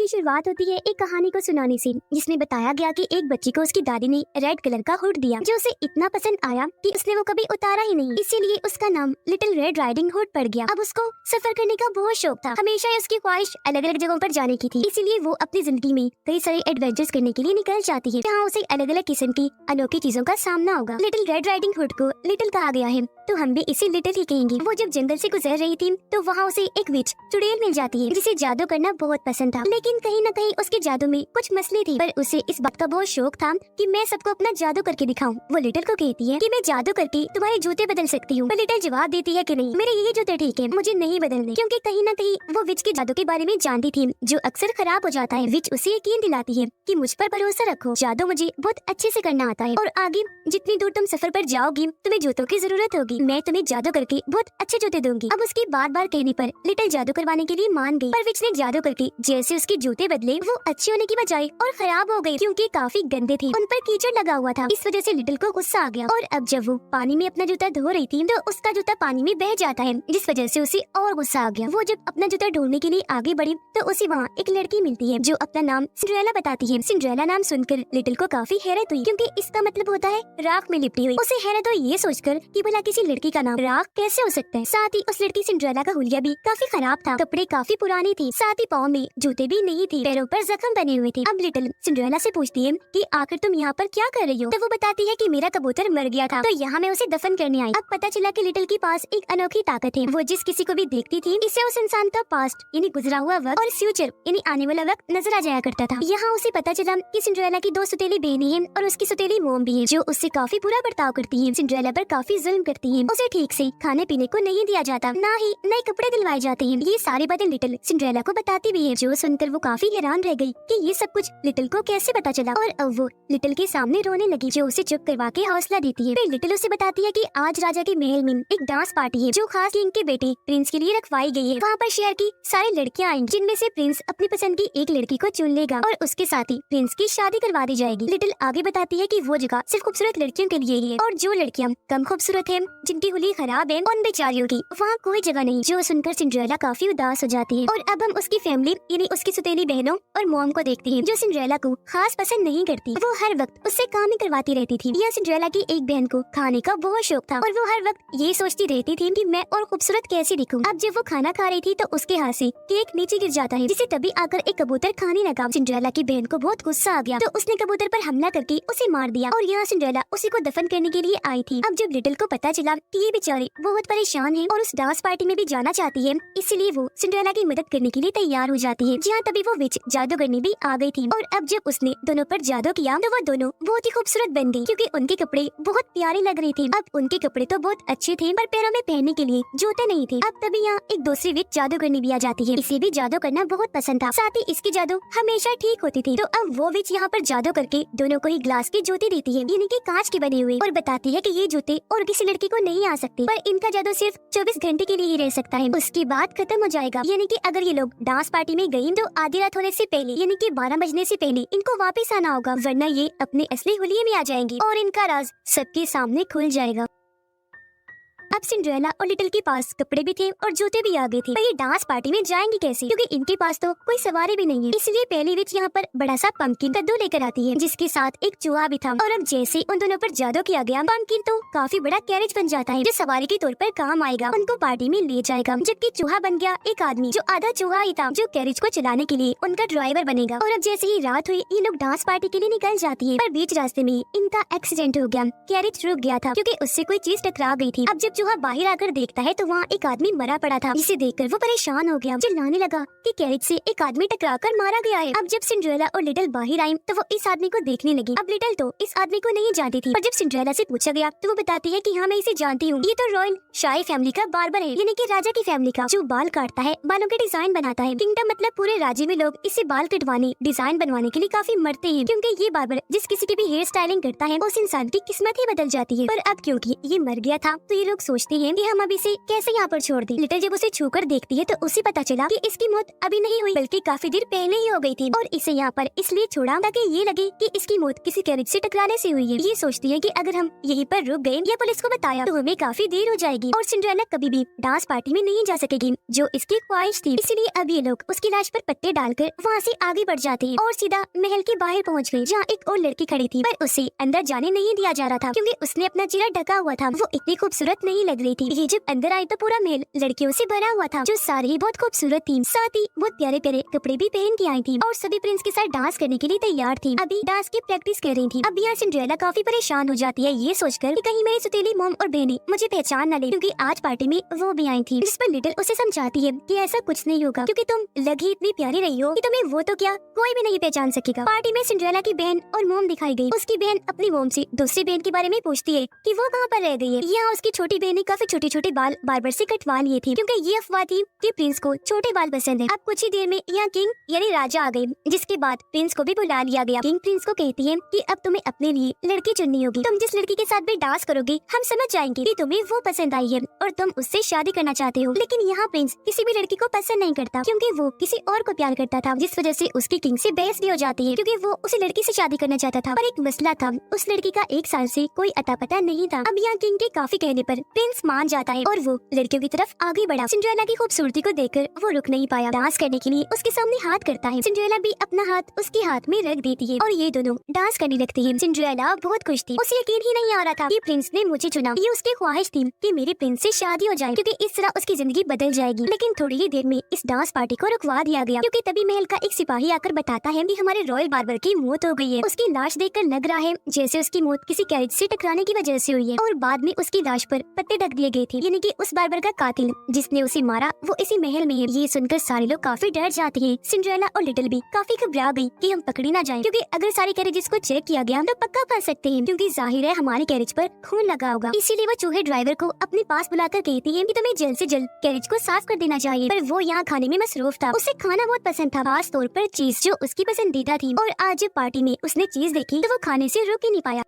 की शुरुआत होती है एक कहानी को सुनाने से, जिसमें बताया गया कि एक बच्ची को उसकी दादी ने रेड कलर का हुड दिया, जो उसे इतना पसंद आया कि उसने वो कभी उतारा ही नहीं। इसीलिए उसका नाम लिटिल रेड राइडिंग हुड पड़ गया। अब उसको सफर करने का बहुत शौक था। हमेशा ही उसकी ख्वाहिश अलग अलग जगहों पर जाने की थी। इसीलिए वो अपनी जिंदगी में कई सारे एडवेंचर्स करने के लिए निकल जाती है, जहाँ उसे अलग अलग किस्म की अनोखी चीजों का सामना होगा। लिटिल रेड राइडिंग हुड को लिटिल कहा गया है, तो हम भी इसे लिटिल ही कहेंगे। वो जब जंगल से गुजर रही थी तो वहाँ उसे एक विच चुड़ैल मिल जाती है, जिसे जादू करना बहुत पसंद था। लेकिन कहीं न कहीं उसके जादू में कुछ मसले थे, पर उसे इस बात का बहुत शौक था कि मैं सबको अपना जादू करके दिखाऊं। वो लिटिल को कहती है कि मैं जादू करके तुम्हारे जूते बदल सकती हूँ। पर लिटिल जवाब देती है कि नहीं, मेरे यही जूते ठीक है, मुझे नहीं बदलने, क्योंकि कहीं न कहीं वो विच के जादू के बारे में जानती थी, जो अक्सर खराब हो जाता है। विच उसे यकीन दिलाती है कि मुझ पर भरोसा रखो, जादू मुझे बहुत अच्छे से करना आता है, और आगे जितनी दूर तुम सफर पर जाओगी तुम्हें जूतों की जरूरत होगी, मैं तुम्हें जादू करके बहुत अच्छे जूते दूंगी। अब उसकी बार बार कहने पर लिटिल जादू करवाने के लिए मान गई, पर विच ने जादू करके जैसे उसके जूते बदले वो अच्छे होने की बजाय और खराब हो गए, क्योंकि काफी गंदे थे, उन पर कीचड़ लगा हुआ था। इस वजह से लिटिल को गुस्सा आ गया, और अब जब वो पानी में अपना जूता धो रही थी तो उसका जूता पानी में बह जाता है, जिस वजह से उसे और गुस्सा आ गया। वो जब अपना जूता ढूंढने के लिए आगे बढ़ी तो उसे वहाँ एक लड़की मिलती है, जो अपना नाम सिंड्रेला बताती है। सिंड्रेला नाम सुनकर लिटिल को काफी हैरत हुई, क्योंकि इसका मतलब होता है राख में लिपटी हुई। उसे हैरत हुई ये सोचकर कि भला किसी लड़की का नाम राख कैसे हो सकता है। साथ ही उस लड़की सिंड्रेला का हुलिया भी काफी खराब था, कपड़े काफी पुराने थे, साथ ही पाँव में जूते भी नहीं थे, पैरों पर जख्म बने हुए थे। अब लिटिल सिंड्रेला से पूछती है कि आखिर तुम यहाँ पर क्या कर रही हो, तो वो बताती है कि मेरा कबूतर मर गया था, तो यहाँ मैं उसे दफन करने आई। अब पता चला कि लिटिल के पास एक अनोखी ताकत है, वो जिस किसी को भी देखती थी इससे उस इंसान का पास्ट यानी गुजरा हुआ वक्त और फ्यूचर यानी आने वाला वक्त नजर आ जाया करता था। यहाँ उसे पता चला कि सिंड्रेला की दो सौतेली बहनें हैं और उसकी सौतेली मोम भी है, जो उससे काफी बुरा बर्ताव करती है, सिंड्रेला पर काफी जुल्म करती है, उसे ठीक से खाने पीने को नहीं दिया जाता, ना ही नए कपड़े दिलवाए जाते हैं। ये सारी बातें लिटिल सिंड्रेला को बताती भी है, जो सुनकर वो काफी हैरान रह गई कि ये सब कुछ लिटिल को कैसे पता चला। और अब वो लिटिल के सामने रोने लगी, जो उसे चुप करवा के हौसला देती है। फिर लिटिल उसे बताती है कि आज राजा के महल में एक डांस पार्टी है, जो खास किंग के बेटे प्रिंस के लिए रखवाई गई है। वहाँ पर शहर की सारी लड़कियाँ आएंगी, जिनमें से प्रिंस अपनी पसंद की एक लड़की को चुन लेगा और उसके साथ ही प्रिंस की शादी करवा दी जाएगी। लिटिल आगे बताती है कि वो जगह सिर्फ खूबसूरत लड़कियों के लिए ही है, और जो लड़कियाँ कम खूबसूरत है, जिनकी हुलिया खराब है, उन बेचारियों की वहाँ कोई जगह नहीं। जो सुनकर सिंड्रेला काफी उदास हो जाती है। और अब हम उसकी फैमिली यानी उसकी सौतेली बहनों और मॉम को देखते हैं, जो सिंड्रेला को खास पसंद नहीं करती। वो हर वक्त उससे काम ही करवाती रहती थी। यह सिंड्रेला की एक बहन को खाने का बहुत शौक था, और वो हर वक्त ये सोचती रहती थी कि मैं और खूबसूरत कैसे दिखूं। अब जब वो खाना खा रही थी तो उसके हाथ से केक नीचे गिर जाता है, जिसे तभी आकर एक कबूतर खाने लगा। सिंड्रेला की बहन को बहुत गुस्सा आ गया, तो उसने कबूतर पर हमला करके उसे मार दिया, और यहाँ सिंड्रेला उसी को दफन करने के लिए आई थी। अब जब लिटिल को पता चला कि ये बेचारी बहुत परेशान है और उस डांस पार्टी में भी जाना चाहती है, इसलिए वो सिंड्रेला की मदद करने के लिए तैयार हो जाती है। जहाँ तभी वो विच जादूगरनी भी आ गई थी, और अब जब उसने दोनों पर जादू किया तो वो दोनों बहुत ही खूबसूरत बन गई, क्योंकि उनके कपड़े बहुत प्यारे लग रहे थे। अब उनके कपड़े तो बहुत अच्छे थे, पर पैरों में पहनने के लिए जूते नहीं थे। अब तभी यहाँ एक दूसरी विच जादूगरनी भी आ जाती है। इसे भी जादू करना बहुत पसंद था, साथ ही इसकी जादू हमेशा ठीक होती थी। तो अब वो विच यहाँ पर जादू करके दोनों को ही ग्लास के जूते देती है, यानी कि कांच के बने हुए, और बताती है कि ये जूते और किसी लड़की को नहीं आ सकते, पर इनका जादू सिर्फ 24 घंटे के लिए ही रह सकता है, उसके बाद खत्म हो जाएगा। यानी कि अगर ये लोग डांस पार्टी में गई तो आधी रात होने से पहले यानी कि 12 बजने से पहले इनको वापस आना होगा, वरना ये अपने असली हुलिये में आ जाएंगी और इनका राज सबके सामने खुल जाएगा। अब सिंड्रेला और लिटिल के पास कपड़े भी थे और जूते भी आ गए थे, पर ये डांस पार्टी में जाएंगी कैसे, क्योंकि इनके पास तो कोई सवारी भी नहीं है। इसलिए पहली विच यहाँ पर बड़ा सा पंपकिन कद्दू लेकर आती है, जिसके साथ एक चूहा भी था। और अब जैसे उन दोनों पर जादू किया गया, पंपकिन तो काफी बड़ा कैरेज बन जाता है, जो सवारी के तौर पर काम आएगा, उनको पार्टी में ले जाएगा। जबकि चूहा बन गया एक आदमी, जो आधा चूहा ही था, जो कैरेज को चलाने के लिए उनका ड्राइवर बनेगा। और अब जैसे ही रात हुई ये लोग डांस पार्टी के लिए निकल जाती है, पर बीच रास्ते में इनका एक्सीडेंट हो गया, कैरेज रुक गया था क्योंकि उससे कोई चीज टकरा गई थी। अब जब चूहा बाहर आकर देखता है तो वहाँ एक आदमी मरा पड़ा था, जिसे देखकर वो परेशान हो गया, चिल्लाने लगा कि कैरेज से एक आदमी टकराकर मारा गया है। अब जब सिंड्रेला और लिटिल बाहर आई तो वो इस आदमी को देखने लगी। अब लिटिल तो इस आदमी को नहीं जानती थी, पर जब सिंड्रेला से पूछा गया तो वो बताती है कि हाँ मैं इसे जानती हूँ, ये तो रॉयल शाही फैमिली का बार्बर है, यानी कि राजा की फैमिली का, जो बाल काटता है, बालों के डिजाइन बनाता है। किंगडम मतलब पूरे राज्य में लोग इसे बाल कटवाने डिजाइन बनवाने के लिए काफी मरते हैं, क्योंकि ये बार्बर जिस किसी की भी हेयर स्टाइलिंग करता है उस इंसान की किस्मत ही बदल जाती है। पर अब क्योंकि ये मर गया था तो ये लोग सोचती है कि हम अब इसे कैसे यहाँ पर छोड़ दें। लिटिल जब उसे छूकर देखती है तो उसे पता चला कि इसकी मौत अभी नहीं हुई बल्कि काफी देर पहले ही हो गई थी और इसे यहाँ पर इसलिए छोड़ा ताकि ये लगे कि इसकी मौत किसी कैरेज से टकराने से हुई है। ये सोचती है कि अगर हम यहीं पर रुक गए या पुलिस को बताया तो हमें काफी देर हो जाएगी और सिंड्रेला कभी भी डांस पार्टी में नहीं जा सकेगी जो इसकी ख्वाहिश थी। इसीलिए अब ये लोग उसकी लाश पर पत्ते डालकर वहाँ से आगे बढ़ जाते हैं और सीधा महल के बाहर पहुँच गए जहाँ एक और लड़की खड़ी थी, पर उसे अंदर जाने नहीं दिया जा रहा था क्योंकि उसने अपना चेहरा ढका हुआ था। वो इतनी खूबसूरत नहीं लग रही थी। ये जब अंदर आई तो पूरा महल लड़कियों से भरा हुआ था जो सारी ही बहुत खूबसूरत थी, साथ ही बहुत प्यारे प्यारे कपड़े भी पहन के आई थी और सभी प्रिंस के साथ डांस करने के लिए तैयार थी। अभी डांस की प्रैक्टिस कर रही थी। अब यहाँ सिंड्रेला काफी परेशान हो जाती है ये सोचकर कि कहीं मेरी सुतीली मॉम और बहनें मुझे पहचान न ले क्योंकि आज पार्टी में वो भी आई थी। जिस पर लिटिल उसे समझाती है कि ऐसा कुछ नहीं होगा क्योंकि तुम लग ही इतनी प्यारी रही हो कि तुम्हें वो तो क्या कोई भी नहीं पहचान सकेगा। पार्टी में सिंड्रेला की बहन और मोम दिखाई गई। उसकी बहन अपनी मोम से दूसरी बहन के बारे में पूछती है कि वो कहाँ पर रह गई है। यहाँ उसकी छोटी बहन ने काफी छोटे छोटे बाल बार्बर से कटवा लिए थे क्योंकि ये अफवाह थी कि प्रिंस को छोटे बाल पसंद है। अब कुछ ही देर में यहाँ किंग यानी राजा आ गए, जिसके बाद प्रिंस को भी बुला लिया गया। किंग प्रिंस को कहती है कि अब तुम्हें अपने लिए लड़की चुननी होगी। तुम जिस लड़की के साथ भी डांस करोगे हम समझ जाएंगे कि तुम्हें वो पसंद आई है और तुम उससे शादी करना चाहते हो। लेकिन यहाँ प्रिंस किसी भी लड़की को पसंद नहीं करता क्योंकि वो किसी और को प्यार करता था, जिस वजह से उसकी किंग से बहस भी हो जाती है क्योंकि वो उसी लड़की से शादी करना चाहता था। पर एक मसला था, उस लड़की का 1 साल से कोई अता पता नहीं था। अब यहाँ किंग के काफी कहने पर प्रिंस मान जाता है और वो लड़कियों की तरफ आगे बढ़ा। सिंड्रेला की खूबसूरती को देखकर वो रुक नहीं पाया। डांस करने के लिए उसके सामने हाथ करता है। सिंड्रेला भी अपना हाथ उसके हाथ में रख देती है और ये दोनों डांस करने लगती है। सिंड्रेला बहुत खुश थी। उसे यकीन ही नहीं आ रहा था कि प्रिंस ने मुझे चुना। ये उसकी ख्वाहिश थी कि मेरे प्रिंस से शादी हो जाए क्योंकि इस तरह उसकी जिंदगी बदल जाएगी। लेकिन थोड़ी ही देर में इस डांस पार्टी को रुकवा दिया गया क्योंकि तभी महल का एक सिपाही आकर बताता है कि हमारे रॉयल बार्बर की मौत हो गई है। उसकी लाश देखकर लग रहा है जैसे उसकी मौत किसी कैरेज से टकराने की वजह से हुई है और बाद में उसकी लाश पर पत्ते ढक दिए गए थे, यानी कि उस बार्बर का कातिल जिसने उसे मारा वो इसी महल में है। ये सुनकर सारे लोग काफी डर जाते हैं। सिंड्रेला और लिटिल भी काफी घबरा गई कि हम पकड़ी ना जाएं क्योंकि अगर सारे कैरेजेस को चेक किया गया तो पक्का फंस सकते हैं क्योंकि जाहिर है हमारे कैरेज पर खून लगा होगा। इसीलिए वो चूहे ड्राइवर को अपने पास बुलाकर कहती है कि तुम्हें जल्द से जल्द कैरेज को साफ कर देना चाहिए। पर वो यहाँ खाने में मसरूफ था। उसे खाना बहुत पसंद था, खास तौर पर चीज जो उसकी पसंदीदा थी और आज जब पार्टी में उसने चीज देखी तो वो खाने से रुक ही नहीं पाया।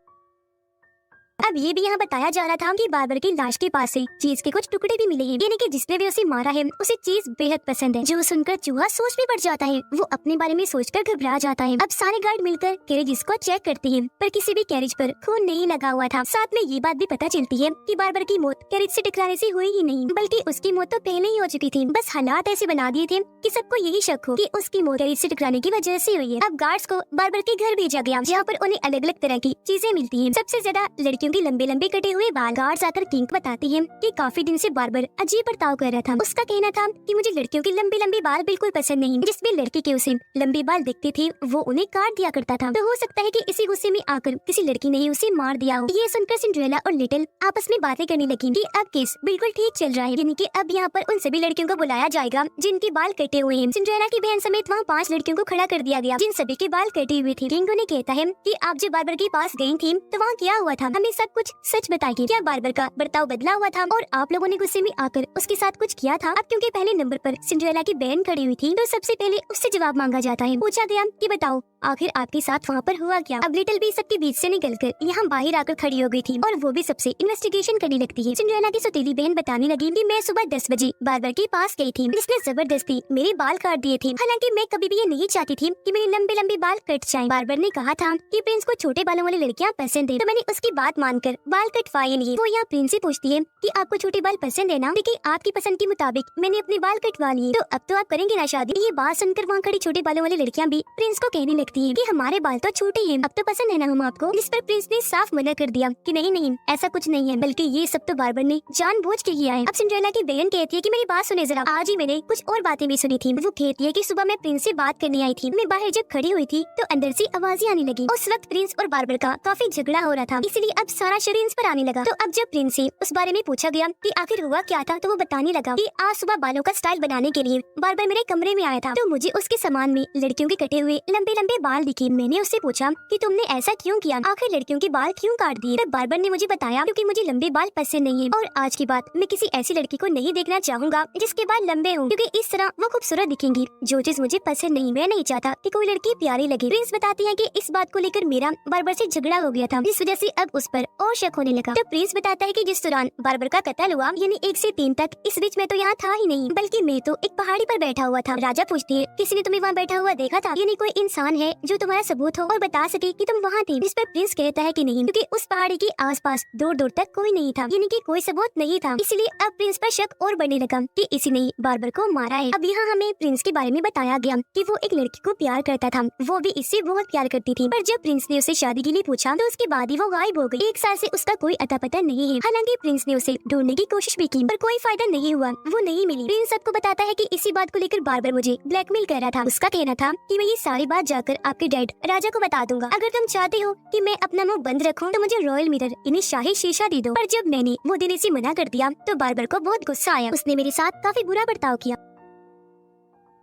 अब ये भी यहाँ बताया जा रहा था कि बार्बर की लाश के पास से चीज के कुछ टुकड़े भी मिले हैं, यानी कि जिसने भी उसे मारा है उसे चीज बेहद पसंद है। जो सुनकर चूहा सोच में पड़ जाता है। वो अपने बारे में सोचकर घबरा जाता है। अब सारे गार्ड मिलकर कैरेज को चेक करते हैं पर किसी भी कैरेज पर खून नहीं लगा हुआ था। साथ में ये बात भी पता चलती है कि बार्बर की मौत कैरेज से टकराने से हुई ही नहीं बल्कि उसकी मौत तो पहले ही हो चुकी थी। बस हालात ऐसे बना दिए थे कि सबको यही शक हो कि उसकी मौत कैरेज से टकराने की वजह से हुई है। अब गार्ड्स को बार्बर के घर भेजा गया जहाँ पर उन्हें अलग अलग तरह की चीजें मिलती है। सबसे ज्यादा लड़कियों की लंबे लंबे कटे हुए बाल। गार्ड्स आकर किंग बताती है कि काफी दिन से बार्बर अजीब बर्ताव कर रहा था। उसका कहना था कि मुझे लड़कियों की लंबे लंबे बाल बिल्कुल पसंद नहीं। जिस भी लड़की के उसे लंबे बाल दिखते थे वो उन्हें काट दिया करता था। तो हो सकता है कि इसी गुस्से में आकर किसी लड़की ने उसे मार दिया हो। ये सुनकर सिंड्रेला और लिटिल आपस में बातें करने लगी कि अब केस बिल्कुल ठीक चल रहा है, यानी कि अब यहाँ पर उन सभी लड़कियों को बुलाया जाएगा जिनके बाल कटे हुए हैं। सिंड्रेला की बहन समेत वहाँ 5 लड़कियों को खड़ा कर दिया गया जिन सभी के बाल कटे हुए थे। किंग उन्हें कहता है कि आप जब बार्बर के पास गई थी तो वहाँ क्या हुआ था, हमें सब कुछ सच बताइए। क्या बार्बर का बर्ताव बदला हुआ था और आप लोगों ने गुस्से में आकर उसके साथ कुछ किया था? अब क्योंकि पहले नंबर पर सिंड्रेला की बहन खड़ी हुई थी तो सबसे पहले उससे जवाब मांगा जाता है। पूछा गया कि बताओ आखिर आपके साथ वहाँ पर हुआ क्या। अब लिटिल भी सबके बीच से निकलकर यहाँ बाहर आकर खड़ी हो गई थी और वो भी सबसे इन्वेस्टिगेशन करने लगती है। सिंड्रेला की सौतेली बहन बताने लगी कि मैं सुबह 10 बजे बार्बर के पास गई थी जिसने जबरदस्ती मेरे बाल काट दिए थे। हालांकि मैं कभी भी ये नहीं चाहती थी कि मेरे लंबे लंबे बाल कट जाएं। बार्बर ने कहा था कि प्रिंस को छोटे बालों वाली लड़कियाँ पसंद है तो मैंने उसकी बात मानकर बाल कटवाए नहीं। वो यहाँ प्रिंस से पूछती है कि आपको छोटे बाल पसंद है ना, देखिए आपकी पसंद के मुताबिक मैंने अपने बाल कटवा लिए तो अब तो आप करेंगे ना शादी। ये बात सुनकर वहाँ खड़ी छोटे बालों वाली लड़कियाँ भी प्रिंस को कहने लगती है कि हमारे बाल तो छोटे हैं, अब तो पसंद है ना हम आपको। जिस पर प्रिंस ने साफ मना कर दिया कि नहीं नहीं ऐसा कुछ नहीं है, बल्कि ये सब तो बार्बर ने जानबूझ के किया है। अब सिंड्रेला की बहन कहती है कि मेरी बात सुने जरा, आज ही मैंने कुछ और बातें भी सुनी थी। वो कहती है कि सुबह मैं प्रिंस से बात करने आई थी, मैं बाहर जब खड़ी हुई थी तो अंदर से आवाजें आने लगी। उस वक्त प्रिंस और बार्बर का काफी झगड़ा हो रहा था, इसलिए अब सारा शर प्रिंस पर आने लगा। तो अब जब प्रिंस से उस बारे में पूछा गया कि आखिर हुआ क्या था तो वो बताने लगा कि आज सुबह बालों का स्टाइल बनाने के लिए बार्बर मेरे कमरे में आया था तो मुझे उसके सामान में लड़कियों के कटे हुए लंबे लंबे बाल दिखे। मैंने उससे पूछा कि तुमने ऐसा क्यों किया, आखिर लड़कियों के बाल क्यों काट दिए। तब बार्बर ने मुझे बताया क्योंकि मुझे लंबे बाल पसंद नहीं है और आज के बाद मैं किसी ऐसी लड़की को नहीं देखना चाहूंगा जिसके बाल लंबे हों, क्योंकि इस तरह वो खूबसूरत दिखेंगी, जो चीज मुझे पसंद नहीं। मैं नहीं चाहता कि कोई लड़की प्यारी लगे। प्रिंस बताती है कि इस बात को लेकर मेरा बार्बर से झगड़ा हो गया था, जिस वजह से अब उस पर पर और शक होने लगा। तो प्रिंस बताता है कि जिस दौरान बार्बर का कत्ल हुआ यानी 1 से 3 तक, इस बीच में तो यहाँ था ही नहीं, बल्कि मैं तो एक पहाड़ी पर बैठा हुआ था। राजा पूछती है, किसी ने तुम्हें वहाँ बैठा हुआ देखा था? यानी कोई इंसान है जो तुम्हारा सबूत हो और बता सके कि तुम वहाँ थे? जिस पर प्रिंस कहता है कि नहीं, क्योंकि उस पहाड़ी के आसपास दूर दूर तक कोई नहीं था, यानी कि कोई सबूत नहीं था। इसलिए अब प्रिंस पर शक और बढ़ने लगा कि इसी ने बार्बर को मारा है। अब यहाँ हमें प्रिंस के बारे में बताया गया कि वो एक लड़की को प्यार करता था, वो भी इससे बहुत प्यार करती थी, पर जब प्रिंस ने उसे शादी के लिए पूछा तो उसके बाद ही वो गायब हो गई। 1 साल से उसका कोई अता पता नहीं है। हालांकि प्रिंस ने उसे ढूंढने की कोशिश भी की, पर कोई फायदा नहीं हुआ, वो नहीं मिली। प्रिंस सबको बताता है कि इसी बात को लेकर बार्बर मुझे ब्लैकमेल कर रहा था। उसका कहना था कि मैं ये सारी बात जाकर आपके डैड राजा को बता दूंगा। अगर तुम चाहते हो कि मैं अपना मुंह बंद रखूं तो मुझे रॉयल मिरर यानी शाही शीशा दे दो। पर जब मैंने वो देने से मना कर दिया तो बार्बर को बहुत गुस्सा आया। उसने मेरे साथ काफी बुरा बर्ताव किया।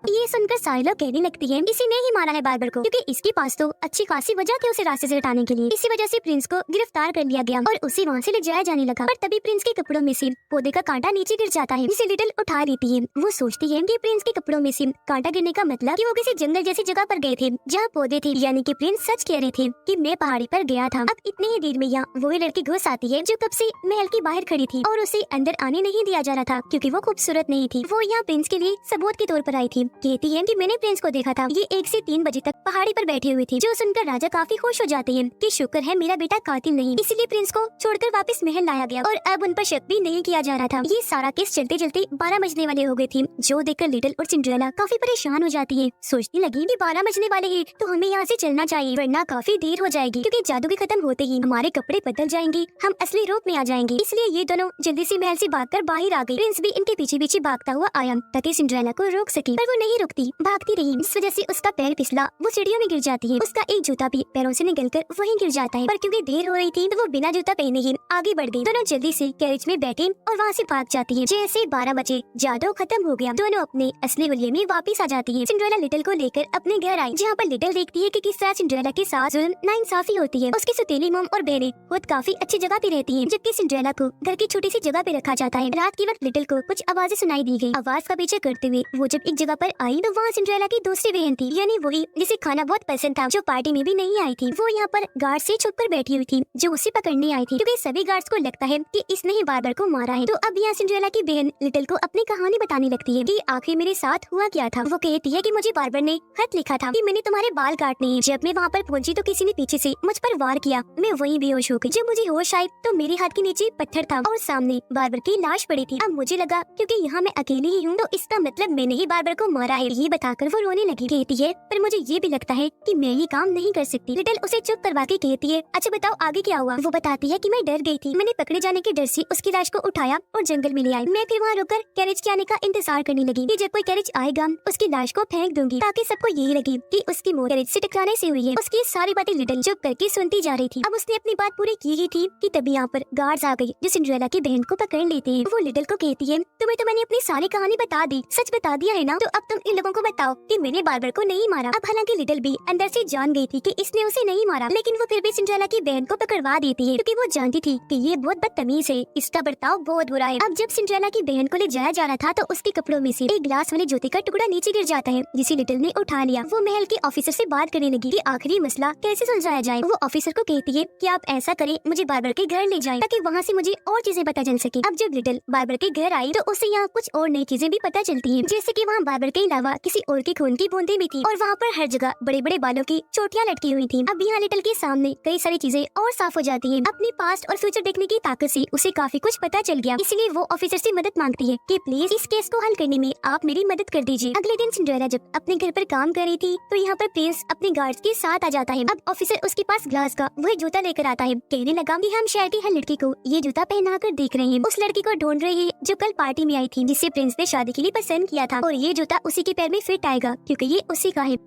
ये सुनकर सारे लोग कहने लगती हैं, इसी ने ही मारा है बार्बर को, क्योंकि इसके पास तो अच्छी खासी वजह थी उसे रास्ते से हटाने के लिए। इसी वजह से प्रिंस को गिरफ्तार कर लिया गया और उसे वहाँ से ले जाया जाने लगा। पर तभी प्रिंस के कपड़ों में से पौधे का कांटा नीचे गिर जाता है, जिसे लिटिल उठा लेती है। वो सोचती है कि प्रिंस के कपड़ों में से कांटा गिरने का मतलब कि वो किसी जंगल जैसी जगह पर गए थे जहाँ पौधे थे, यानी कि प्रिंस सच कह रहे थे कि मैं पहाड़ी पर गया था। अब इतने ही देर में यहाँ वही लड़की घुस आती है जो कब से महल के बाहर खड़ी थी और उसे अंदर आने नहीं दिया जा रहा था क्योंकि वो खूबसूरत नहीं थी। वो यहाँ प्रिंस के लिए सबूत के तौर पर आई थी। कहती है कि मैंने प्रिंस को देखा था, ये 1 से 3 बजे तक पहाड़ी पर बैठे हुए थे। जो सुनकर राजा काफी खुश हो जाते हैं कि शुक्र है मेरा बेटा कातिल नहीं, इसीलिए प्रिंस को छोड़कर वापस महल लाया गया और अब उन पर शक भी नहीं किया जा रहा था। ये सारा केस चलते चलते 12 बजने वाले हो गए थे, जो देखकर लिटिल और सिंड्रेला काफी परेशान हो जाती है। सोचने लगी कि 12 बजने वाले हैं तो हमें यहाँ से चलना चाहिए, वरना काफी देर हो जाएगी, क्योंकि जादू के खत्म होते ही हमारे कपड़े बदल जाएंगे, हम असली रूप में आ जाएंगे। इसलिए ये दोनों जल्दी से महल से भागकर बाहर आ गई। प्रिंस भी इनके पीछे पीछे भागता हुआ आया ताकि सिंड्रेला को रोक सके, पर वो नहीं रुकती, भागती रही। इस वजह से उसका पैर फिसला, वो सीढ़ियों में गिर जाती है। उसका एक जूता भी पैरों से निकलकर वहीं गिर जाता है, पर क्योंकि देर हो रही थी तो वो बिना जूता पहने ही आगे बढ़ गई। दोनों जल्दी से कैरेज में बैठे और वहाँ से भाग जाती है। जैसे 12 बजे जादू खत्म हो गया, दोनों अपने असली हुलिये में वापस आ जाती है। सिंड्रेला लिटिल को लेकर अपने घर आई, जहाँ पर लिटिल देखती है कि किस तरह सिंड्रेला के साथ जुल्म नाइंसाफी होती है। उसकी सौतेली मॉम और बहनें खुद काफी अच्छी जगह पे रहती है, जबकि सिंड्रेला को घर की छोटी सी जगह पे रखा जाता है। रात के वक्त लिटिल को कुछ आवाजें सुनाई दी गई। आवाज का पीछे करते हुए वो जब एक जगह पर आई तो वहाँ सिंड्रेला की दूसरी बहन थी, यानी वही जिसे खाना बहुत पसंद था, जो पार्टी में भी नहीं आई थी। वो यहाँ पर गार्ड से छुप कर बैठी हुई थी, जो उसे पकड़ने आई थी, क्योंकि सभी गार्ड्स को लगता है कि इसने ही बार्बर को मारा है। तो अब यहाँ सिंड्रेला की बहन लिटिल को अपनी कहानी बताने लगती है कि आखिर मेरे साथ हुआ क्या था। वो कहती है कि मुझे बार्बर ने खत लिखा था कि मैंने तुम्हारे बाल काटने हैं। जब मैं वहाँ पर पहुंची तो किसी ने पीछे से मुझ पर वार किया, मैं वहीं बेहोश हो गई। जब मुझे होश आई तो मेरे हाथ के नीचे पत्थर था और सामने बार्बर की लाश पड़ी थी। अब मुझे लगा क्योंकि यहाँ मैं अकेली ही हूँ तो इसका मतलब मैंने ही बार्बर को मारा है। ये बताकर वो रोने लगी। कहती है पर मुझे ये भी लगता है कि मैं ये काम नहीं कर सकती। लिटिल उसे चुप करवा के कहती है, अच्छा बताओ आगे क्या हुआ। वो बताती है कि मैं डर गई थी, मैंने पकड़े जाने के डर से उसकी लाश को उठाया और जंगल में ले आई। मैं फिर वहाँ रुककर कैरेज के आने का इंतजार करने लगी कि जब कोई कैरेज आएगा उसकी लाश को फेंक दूंगी, ताकि सबको यही लगे कि उसकी मौत कैरेज से टकराने से हुई है। उसकी सारी बातें लिटिल चुप करके सुनती जा रही थी। अब उसने अपनी बात पूरी की ही थी कि तभी यहाँ पर गार्ड्स आ गई, जो सिंड्रेला की बहन को पकड़ लेते हैं। वो लिटिल को कहती है, तुम्हें तो मैंने अपनी सारी कहानी बता दी, सच बता दिया है ना, तो अब तुम इन लोगों को बताओ कि मैंने बार्बर को नहीं मारा। अब हालांकि लिटिल भी अंदर से जान गई थी कि इसने उसे नहीं मारा, लेकिन वो फिर भी सिंड्रेला की बहन को पकड़वा देती है, क्योंकि वो जानती थी कि ये बहुत बदतमीज है, इसका बर्ताव बहुत बुरा है। अब जब सिंड्रेला की बहन को ले जाया जा रहा था तो उसके कपड़ों में से एक ग्लास वाले जूते का टुकड़ा नीचे गिर जाता है, जिसे लिटिल ने उठा लिया। वो महल के ऑफिसर से बात करने लगी कि आखिरी मसला कैसे सुलझाया जाए। वो ऑफिसर को कहती है कि आप ऐसा करें, मुझे बार्बर के घर ले जाएं, ताकि वहाँ से मुझे और चीजें पता चल सके। अब जब लिटिल बार्बर के घर आई तो उसे यहाँ कुछ और नई चीजें भी पता चलती हैं, जैसे कि वहाँ बार्बर के अलावा किसी और के खून की बूंदें भी थी और वहाँ पर हर जगह बड़े बड़े बालों की चोटियां लटकी हुई थी। अब यहाँ लिटिल के सामने कई सारी चीजें और साफ हो जाती है। अपनी पास्ट और फ्यूचर देखने की ताकत से उसे काफी कुछ पता चल गया, इसलिए वो ऑफिसर से मदद मांगती है कि प्लीज इस केस को हल करने में आप मेरी मदद कर दीजिए। अगले दिन सिंड्रेला जब अपने घर पर काम कर रही थी तो यहाँ पर प्रिंस अपने गार्ड्स के साथ आ जाता है। अब ऑफिसर उसके पास ग्लास का वही जूता लेकर आता है। कहने लगा कि हम शहर की हर लड़की को ये जूता पहना कर देख रहे हैं, उस लड़की को ढूंढ रहे हैं जो कल पार्टी में आई थी, जिसे प्रिंस ने शादी के लिए पसंद किया था, और ये जूता उसी के पैर में फिट आएगा क्योंकि ये उसी का है।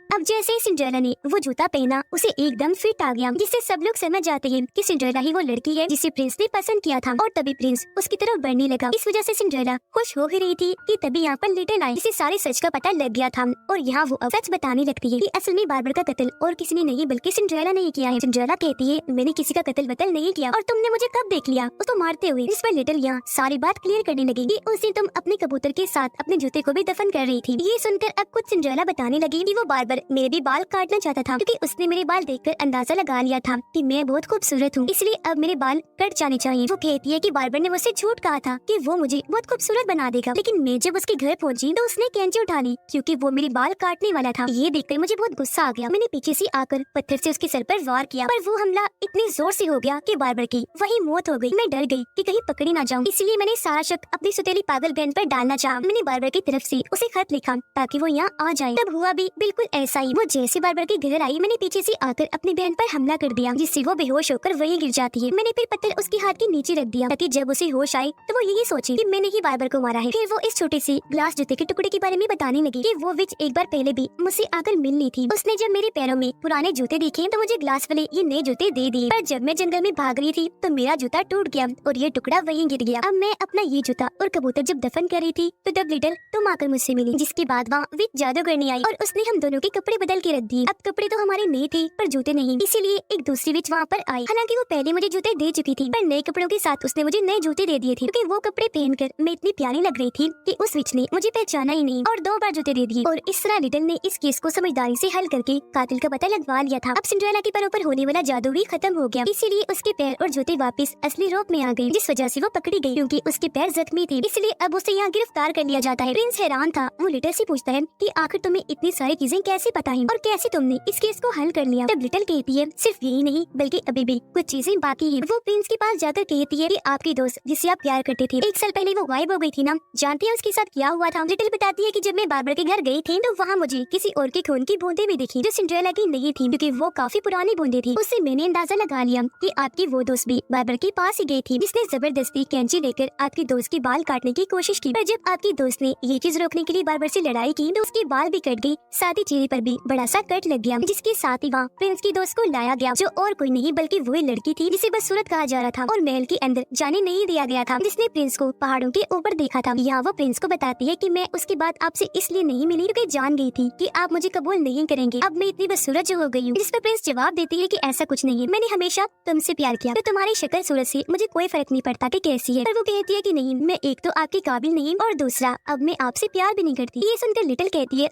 अब जैसे ही सिंड्रेला ने वो जूता पहना उसे एकदम फिट आ गया, जिससे सब लोग समझ जाते हैं कि सिंड्रेला ही वो लड़की है जिसे प्रिंस ने पसंद किया था, और तभी प्रिंस उसकी तरफ बढ़ने लगा। इस वजह से सिंड्रेला खुश हो ही रही थी कि तभी यहाँ पर लिटिल आई, जिसे सारे सच का पता लग गया था और यहाँ वो अब सच बताने लगती है कि असल में बार्बर का कत्ल और किसी ने नहीं बल्कि सिंड्रेला ने किया है। सिंड्रेला कहती है मैंने किसी का कत्ल वतल नहीं किया और तुमने मुझे कब देख लिया उसको मारते हुए, जिस पर लिटिल यहाँ सारी बात क्लियर करने लगी कि उस दिन तुम अपने कबूतर के साथ अपने जूते को भी दफन कर रही थी। ये सुनकर अब कुछ सिंड्रेला बताने लगी कि वो बार्बर पर मेरे भी बाल काटना चाहता था, क्योंकि उसने मेरे बाल देखकर अंदाजा लगा लिया था कि मैं बहुत खूबसूरत हूँ, इसलिए अब मेरे बाल कट जाने चाहिए। वो कहती है कि बार्बर ने मुझसे झूठ कहा था कि वो मुझे बहुत खूबसूरत बना देगा, लेकिन मैं जब उसके घर पहुंची तो उसने कैंची उठा ली क्योंकि वो मेरे बाल काटने वाला था। ये देखकर मुझे बहुत गुस्सा आ गया। मैंने पीछे से आकर पत्थर से उसके सर पर वार किया, पर वो हमला इतनी जोर से हो गया कि बार्बर की वही मौत हो गई। मैं डर गई कि कहीं पकड़ी ना जाऊं, इसलिए मैंने सारा शक अपनी सुतेली पागल बहन पर डालना चाहा। मैंने बार्बर की तरफ से उसे खत लिखा ताकि वो यहाँ आ जाए। तब हुआ भी बिल्कुल ऐसा ही। वो जैसे बार्बर के घर आई, मैंने पीछे से आकर अपनी बहन पर हमला कर दिया, जिससे वो बेहोश होकर वहीं गिर जाती है। मैंने फिर पत्थर उसके हाथ के नीचे रख दिया ताकि जब उसे होश आए तो वो यही सोचे कि मैंने ही बार्बर को मारा है। फिर वो इस छोटे से ग्लास जूते के टुकड़े के बारे में बताने लगी कि वो विच एक बार पहले भी मुझसे आकर मिल ली थी। उसने जब मेरे पैरों में पुराने जूते देखे तो मुझे ग्लास वाले ये नए जूते दे दिए, पर जब मैं जंगल में भाग रही थी तो मेरा जूता टूट गया और ये टुकड़ा वहीं गिर गया। अब मैं अपना ये जूता और कबूतर जब दफन कर रही थी तो तब लिटिल तुम आकर मुझसे मिली, जिसके बाद वहाँ विच जादूगरनी आई और उसने हम दोनों के कपड़े बदल के रख दिए। अब कपड़े तो हमारे नए थे पर जूते नहीं, इसीलिए एक दूसरी विच वहाँ पर आई। हालांकि वो पहले मुझे जूते दे चुकी थी, पर नए कपड़ों के साथ उसने मुझे नए जूते दे दिए थे, क्योंकि वो कपड़े पहनकर मैं इतनी प्यारी लग रही थी कि उस विच ने मुझे पहचाना ही नहीं और 2 बार जूते दे दिए। और इस तरह लिटिल ने इस केस को समझदारी से हल करके कातिल का पता लगवा लिया था। अब सिंड्रेला के पैरों पर होने वाला जादू भी खत्म हो गया, इसीलिए उसके पैर और जूते वापस असली रूप में आ गए, जिस वजह से वो पकड़ी गई क्योंकि उसके पैर जख्मी थे, इसलिए अब उसे यहाँ गिरफ्तार कर लिया जाता है। प्रिंस हैरान था। वो लिटिल से पूछता है कि आखिर तुम्हें इतनी सारी चीजें कैसे पता है और कैसे तुमने इस केस को हल कर लिया। तब लिटिल कहती है सिर्फ यही नहीं बल्कि अभी भी कुछ चीजें बाकी है। वो प्रिंस के पास जाकर कहती है कि आपकी दोस्त जिससे आप प्यार करते थे 1 साल पहले वो गायब हो गई थी ना, जानते हैं उसके साथ क्या हुआ था? लिटिल बताती है कि जब मैं बार्बर के घर गई थी तो वहाँ मुझे किसी और के खून की बूंदें भी दिखी जो सिंड्रेला की नहीं थी, क्योंकि वो काफी पुरानी बूंदें थी। उससे मैंने अंदाजा लगा लिया कि आपकी वो दोस्त भी बार्बर के पास ही गई थी, जिसने जबरदस्ती कैंची लेकर आपकी दोस्त के बाल काटने की कोशिश की। पर जब आपकी दोस्त ने ये चीज रोकने के लिए बार्बर से लड़ाई की तो उसके बाल भी कट गई, साथ ही चेहरे पर भी बड़ा सा कट लग गया, जिसके साथ ही वहाँ प्रिंस की दोस्त को लाया गया, जो और कोई नहीं बल्कि वही लड़की थी जिसे बदसूरत कहा जा रहा था और महल के अंदर जाने नहीं दिया गया था, जिसने प्रिंस को पहाड़ों के ऊपर देखा था। यहाँ वो प्रिंस को बताती है कि मैं उसके बाद आपसे इसलिए नहीं मिली क्योंकि जान गई थी कि आप मुझे कबूल नहीं करेंगे, अब मैं इतनी बदसूरत जो हो गई हूँ। जिस पर प्रिंस जवाब देती है कि ऐसा कुछ नहीं है, मैंने हमेशा तुमसे प्यार किया, तो तुम्हारी शक्ल सूरत से मुझे कोई फर्क नहीं पड़ता कि कैसी है। पर वो कहती है कि नहीं, मैं एक तो आपके काबिल नहीं और दूसरा अब मैं आपसे प्यार भी नहीं करती। ये सुनकर लिटिल कहती है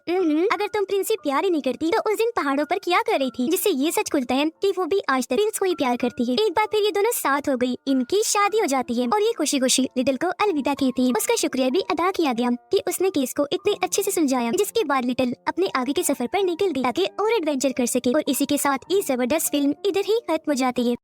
अगर तुम प्रिंस से प्यार ही नहीं करती तो उस दिन पहाड़ों पर क्या कर रही थी? जिससे ये सच खुलता है कि वो भी आज तक प्रिंस को ही प्यार करती है। एक बार फिर ये दोनों साथ हो गई, इनकी शादी हो जाती है और ये खुशी खुशी लिटिल को अलविदा कहती है। उसका शुक्रिया भी अदा किया गया कि उसने केस को इतने अच्छे से सुलझाया, जिसके बाद लिटिल अपने आगे के सफर पर निकल गई ताकि और एडवेंचर कर सके। और इसी के साथ ये जबरदस्त फिल्म इधर ही खत्म हो जाती है।